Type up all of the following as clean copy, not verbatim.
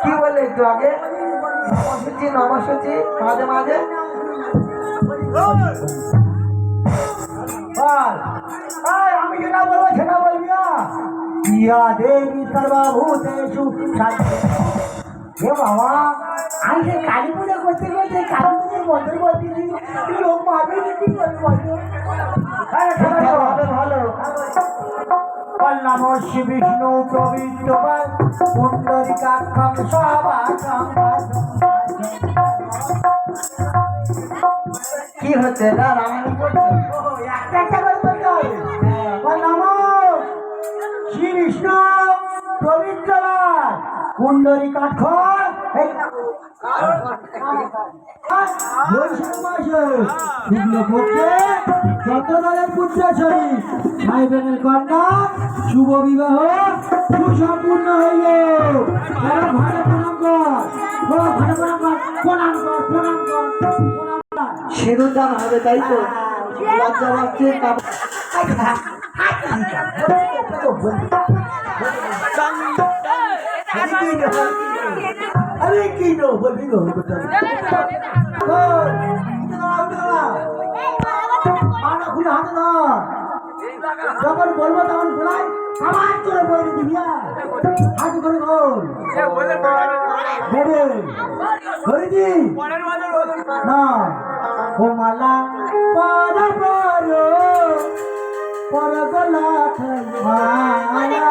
কি বললে একটু আগে? নমসূচি নমসূচি মাঝে মাঝে আমি যেটা বলবো সেটা বলবি না। ইয়া দেবী সর্বভূতেষু হে বাবা, আমি যে কালী পূজা করতে করতে কালী পুজোর বছর বলতেছি লোক মারবে কি করবো? ভালো নমঃ শ্রী বিষ্ণু প্রবিদ্যমান পুণ্ডরিকাক্ষং সবাকং। কি হচ্ছে এটা? রামায়ণ করছে একটা একটা করে বলতে হবে। নমঃ শ্রী বিষ্ণু প্রবিদ্যমান পুণ্ডরিকাক্ষং। বৈশাখ মাসে শুক্লপক্ষে যতদলের পুত্রাছড়ি ভাই বোনের কন্যা শুভ বিবাহ সুসম্পূর্ণ হইল। ঘরে প্রণাম কর, ঘরে প্রণাম কর, প্রণাম কর, প্রণাম কর, প্রণাম কর। সিঁদুর দান হবে, তাই তো? লজ্জা লাগছে। আরে কি নো বলবি গো? যখন বলবো তখন বলাই আমার তোরে বলে দিবি। হাত করে না ও মালা পর পর গলা মালা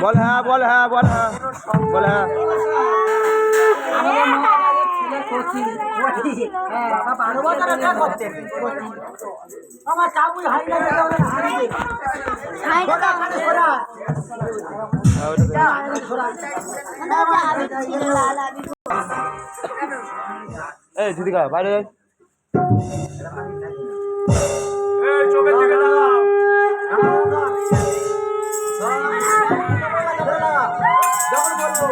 বল হ্যাঁ, বল হ্যাঁ, বল হ্যাঁ, বল হ্যাঁ। আমার চাবুই হারিয়ে এই দিদিকা বাইরে চোখের দিকে দাঁড়াও। যখন বলবো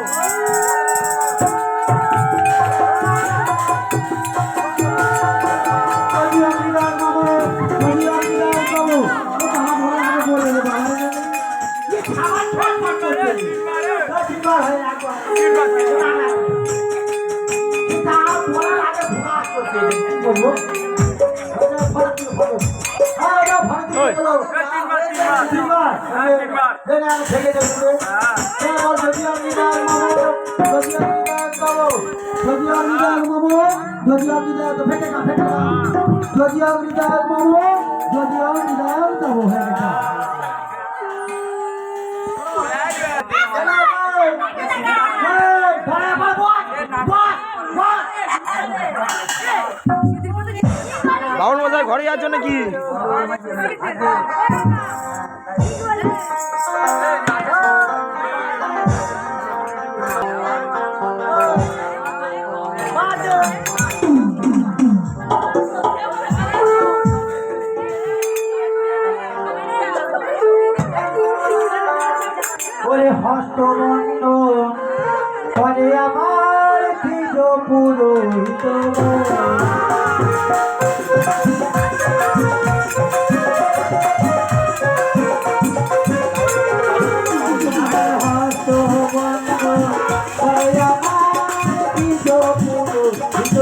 বাউন মশাই ঘরে যাওয়ার জন্য কি ওরে হস্তবন্ধ করে আমার দ্বিজ পুরোহিত হস্তবন্ধ করে আমার দ্বিজ পুরোহিত